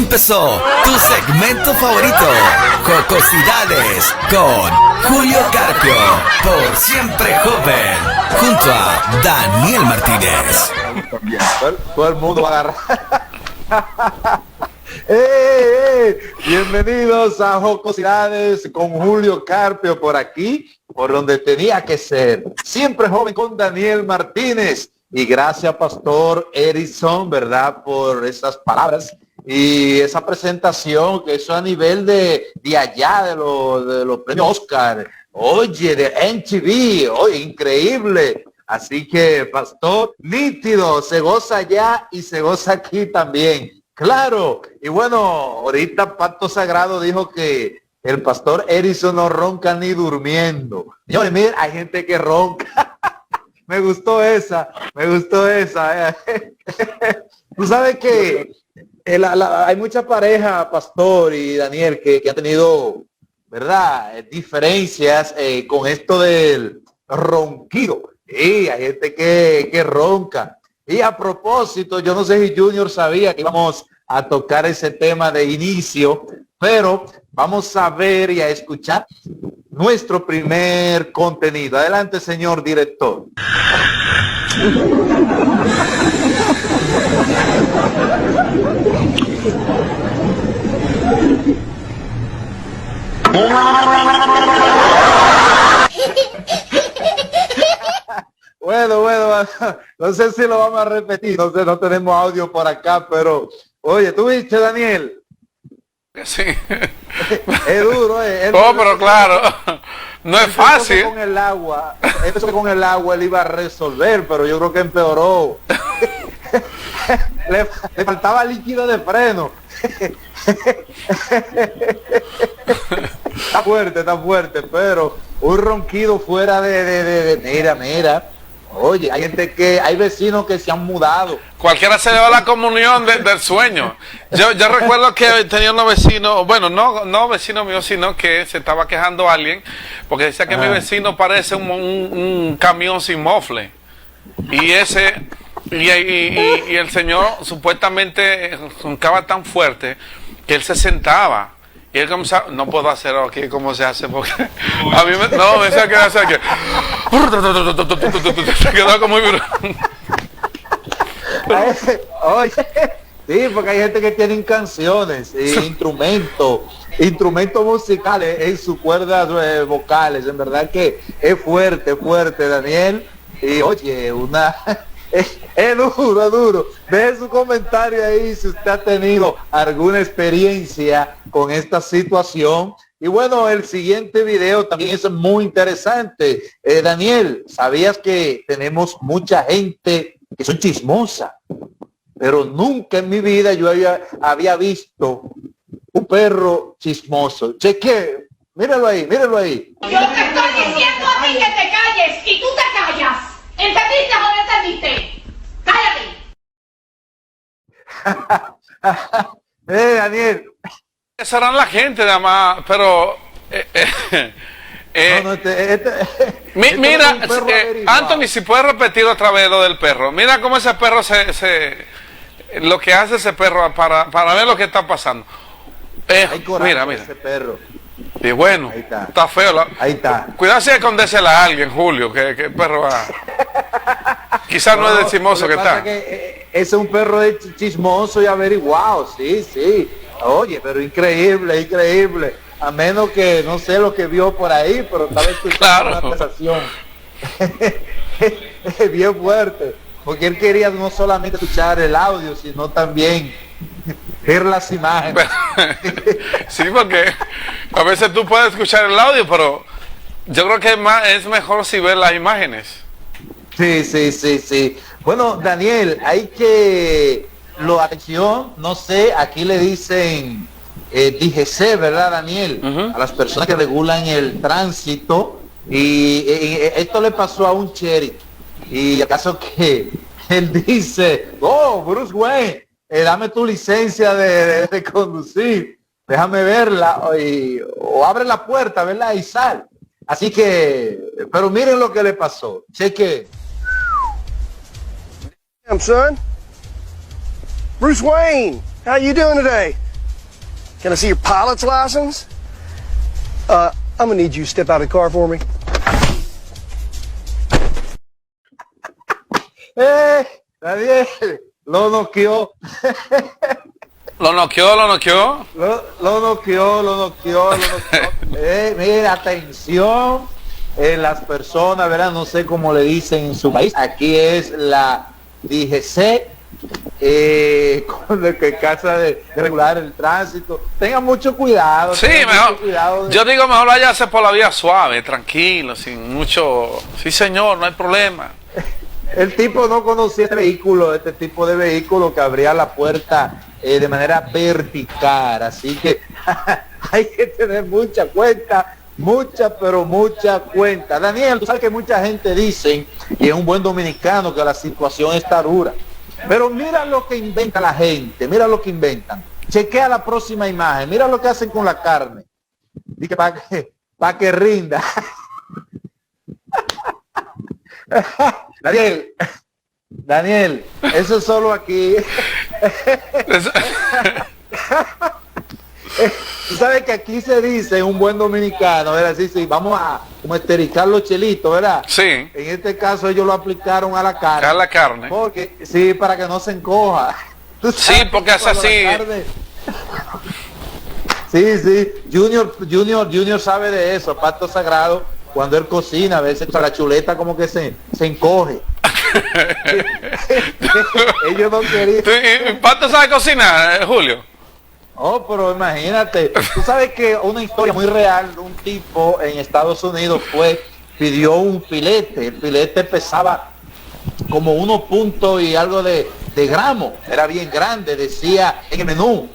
empezó tu segmento favorito, Jocosidades con Julio Carpio, por Siempre Joven, junto a Daniel Martínez. Todo el mundo va a agarrar. Bienvenidos a Jocosidades con Julio Carpio por aquí, por donde tenía que ser. Siempre Joven con Daniel Martínez. Y gracias, Pastor Edison, ¿verdad? Por esas palabras y esa presentación, que eso a nivel de allá, de los premios Oscar, oye, de MTV, oye, increíble. Así que, Pastor, nítido, se goza allá y se goza aquí también. Claro, y bueno, ahorita Pacto Sagrado dijo que el Pastor Edison no ronca ni durmiendo. Señores, miren, hay gente que ronca. Me gustó esa. Tú sabes que hay mucha pareja, Pastor y Daniel, que han tenido, ¿verdad?, diferencias con esto del ronquido. Y hay gente que ronca. Y a propósito, yo no sé si Junior sabía que íbamos a tocar ese tema de inicio, pero vamos a ver y a escuchar nuestro primer contenido. Adelante, señor director. Bueno, no sé si lo vamos a repetir, no tenemos audio por acá, pero oye, ¿tú viste, Daniel? Sí. Es duro, pero claro, no es fácil. Con el agua, él iba a resolver, pero yo creo que empeoró. le faltaba líquido de freno. Está fuerte, pero un ronquido fuera de mira. Oye, hay vecinos que se han mudado. Cualquiera se le va la comunión del sueño. Yo recuerdo que tenía unos vecinos, bueno, no vecino mío, sino que se estaba quejando a alguien, porque decía que mi vecino parece un camión sin mofle. Y el señor supuestamente roncaba tan fuerte que él se sentaba. Y él comenzaba, no puedo hacerlo aquí como se hace, porque a mí me decía que hacer que se quedó como muy... Oye, sí, porque hay gente que tiene canciones, instrumentos musicales en sus cuerdas vocales. En verdad que es fuerte, Daniel. Y oye, es duro. Deje su comentario ahí si usted ha tenido alguna experiencia con esta situación. Y bueno, el siguiente video también es muy interesante. Daniel, ¿sabías que tenemos mucha gente que son chismosa? Pero nunca en mi vida yo había visto un perro chismoso. Cheque, míralo ahí. Yo te estoy diciendo a ti que te calles y tú te callas. ¿Entendiste o no entendiste? ¡Cállate! Daniel. Serán la gente nada más, pero... mira, Anthony, si puedes repetir otra vez lo del perro. Mira cómo ese perro lo que hace ese perro para ver lo que está pasando. Mira. Ese perro. Y bueno, está feo. Ahí está. Cuidado si escondésela a alguien, Julio, que el perro va... Quizás no es de chismoso que está. Ese es un perro chismoso y averiguado, sí. Oye, pero increíble. A menos que no sé lo que vio por ahí, pero tal vez escuchando una conversación. Bien fuerte. Porque él quería no solamente escuchar el audio, sino también ver las imágenes. Sí, porque a veces tú puedes escuchar el audio, pero yo creo que es mejor si ves las imágenes. Sí. Bueno, Daniel, atención, no sé, aquí le dicen DGC, ¿verdad, Daniel? A las personas que regulan el tránsito. Y esto le pasó a un sheriff. Y el caso que él dice, Bruce Wayne, dame tu licencia de conducir, déjame verla, o abre la puerta, ¿verdad? Y sal. Así que, pero miren lo que le pasó. Cheque. Son. Bruce Wayne, how you doing today? Can I see your pilot's license? I'm gonna need you to step out of the car for me. Daniel, lo noqueó. Lo noqueó. Lo noqueó. Mira, atención, las personas, ¿verdad? No sé cómo le dicen en su país. Aquí es la DGC, con lo que casa de regular el tránsito. Tengan mucho cuidado. Sí, mejor. Cuidado Yo digo, mejor váyase por la vía suave, tranquilo, sin mucho. Sí, señor, no hay problema. El tipo no conocía este tipo de vehículo que abría la puerta de manera vertical, así que hay que tener mucha cuenta, pero mucha cuenta. Daniel, tú sabes que mucha gente dice, y es un buen dominicano, que la situación está dura, pero mira lo que inventa la gente, mira lo que inventan. Chequea la próxima imagen, mira lo que hacen con la carne, dice para que rinda. Daniel, eso es solo aquí. Tú sabes que aquí se dice un buen dominicano, ¿verdad? Sí, vamos a como estericar los chelitos, ¿verdad? Sí. En este caso ellos lo aplicaron a la carne. A la carne. Porque, sí, para que no se encoja. Sí, porque es así. Sí, Junior sabe de eso, pacto sagrado. Cuando él cocina, a veces la chuleta como que se encoge. Ellos no querían. ¿Pato sabe cocinar, Julio? Oh, pero imagínate. Tú sabes que una historia muy real, un tipo en Estados Unidos pidió un filete. El filete pesaba como 1 punto y algo de gramos. Era bien grande, decía en el menú.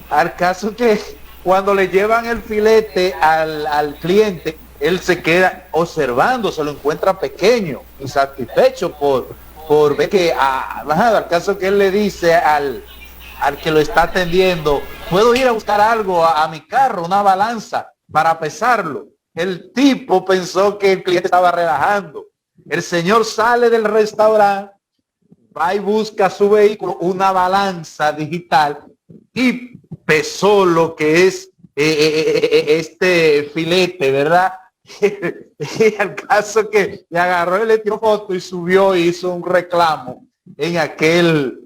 Al caso que cuando le llevan el filete al cliente, él se queda observando, se lo encuentra pequeño, insatisfecho por ver que, al caso que él le dice al que lo está atendiendo, puedo ir a buscar algo a mi carro, una balanza, para pesarlo. El tipo pensó que el cliente estaba relajando. El señor sale del restaurante, va y busca su vehículo, una balanza digital, y pesó lo que es este filete, ¿verdad? Y al caso que le agarró y le tiró foto y subió y hizo un reclamo en aquel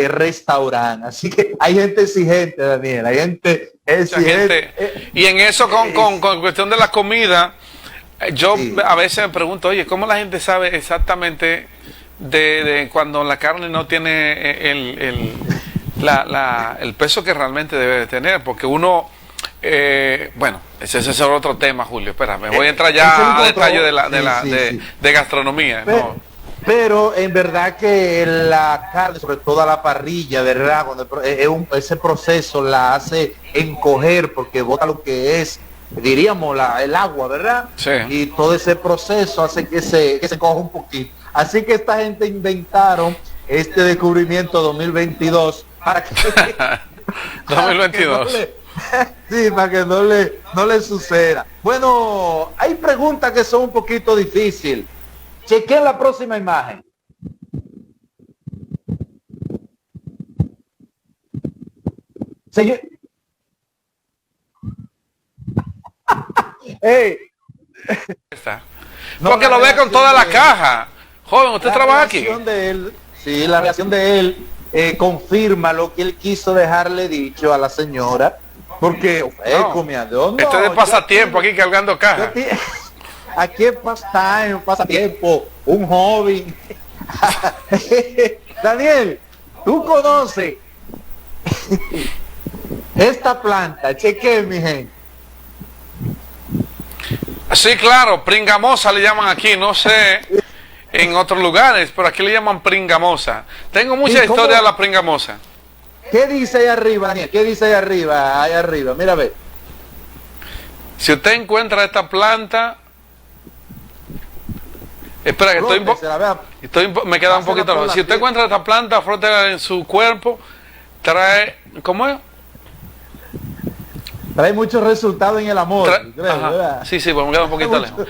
restaurante. Así que hay gente exigente, Daniel, hay gente exigente. Y en eso con cuestión de la comida, yo a veces me pregunto, oye, ¿cómo la gente sabe exactamente de cuando la carne no tiene el peso que realmente debe de tener? Porque uno... bueno, ese es otro tema, Julio. Espera, me voy a entrar ya a detalle de gastronomía. Pero en verdad que la carne, sobre todo a la parrilla, ¿verdad? Cuando ese proceso la hace encoger porque bota lo que es, diríamos, el agua, ¿verdad? Sí. Y todo ese proceso hace que se encoja un poquito. Así que esta gente inventaron este descubrimiento 2022 para que... 2022. Sí, para que no le suceda. Bueno, hay preguntas que son un poquito difíciles. Chequen la próxima imagen. Señor. Hey. Porque lo ve con toda la caja. Joven, ¿usted trabaja aquí? La reacción de él confirma lo que él quiso dejarle dicho a la señora. Porque esto es de pasatiempo aquí cargando caja. Aquí es pasatiempo, un hobby. Daniel, tú conoces esta planta, cheque mi gente. Sí, claro, pringamosa le llaman aquí, no sé en otros lugares, pero aquí le llaman pringamosa. Tengo mucha historia de la pringamosa. ¿Qué dice ahí arriba, Daniel? ¿Qué dice ahí arriba? Ahí arriba, mira a ver. Si usted encuentra esta planta, espera que me queda un poquito. Si usted encuentra esta planta, frótela en su cuerpo, trae, ¿cómo es? Trae muchos resultados en el amor. Sí, pues me queda un poquito lejos.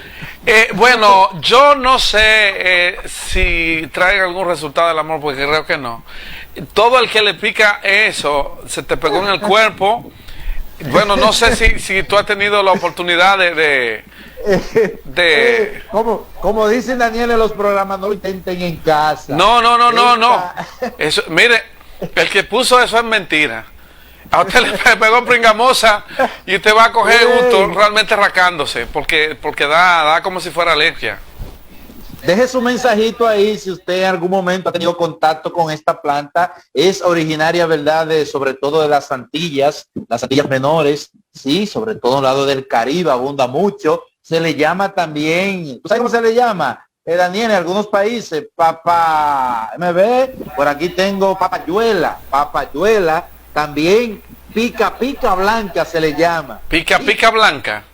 Bueno, yo no sé si trae algún resultado del amor, porque creo que no. Todo el que le pica eso, se te pegó en el cuerpo, Bueno, no sé si tú has tenido la oportunidad de Como dicen Daniel en los programas, no lo intenten en casa. No. Eso, mire, el que puso eso es mentira. A usted le pegó pringamosa y usted va a coger gusto realmente rascándose, porque da como si fuera alergia. Deje su mensajito ahí si usted en algún momento ha tenido contacto con esta planta. Es originaria, ¿verdad? Sobre todo de las Antillas menores, sí, sobre todo al lado del Caribe, abunda mucho. Se le llama también, ¿tú sabes cómo se le llama? Daniel, en algunos países, por aquí tengo papayuela, también pica blanca se le llama. Pica blanca.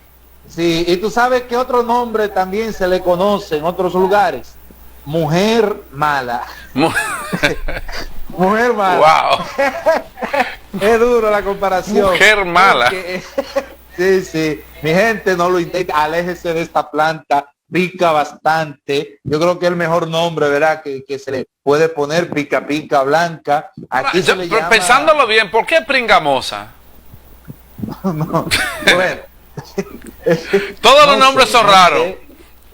Sí, y tú sabes que otro nombre también se le conoce en otros lugares. Mujer mala. Mujer mala. Wow. Es duro la comparación. Mujer mala. Porque, sí. Mi gente, no lo intente, aléjese de esta planta. Pica bastante. Yo creo que es el mejor nombre, ¿verdad? Que se le puede poner pica blanca. Aquí se le llama... Pensándolo bien, ¿por qué pringamosa? No, bueno. Todos los nombres son raros.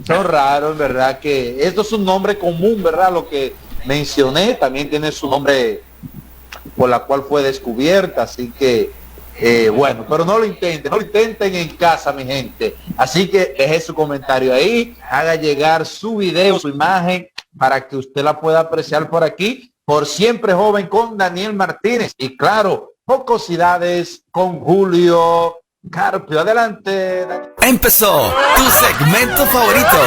Son raros, ¿verdad? Que esto es un nombre común, ¿verdad? Lo que mencioné también tiene su nombre por la cual fue descubierta, así que bueno, pero no lo intenten en casa, mi gente. Así que deje su comentario ahí, haga llegar su video, su imagen, para que usted la pueda apreciar por aquí, por Siempre Joven con Daniel Martínez. Y claro, Jocosidades con Julio Carpio. Adelante, Daniel. Empezó tu segmento favorito,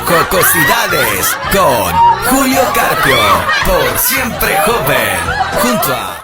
Jocosidades con Julio Carpio, por Siempre Joven, junto a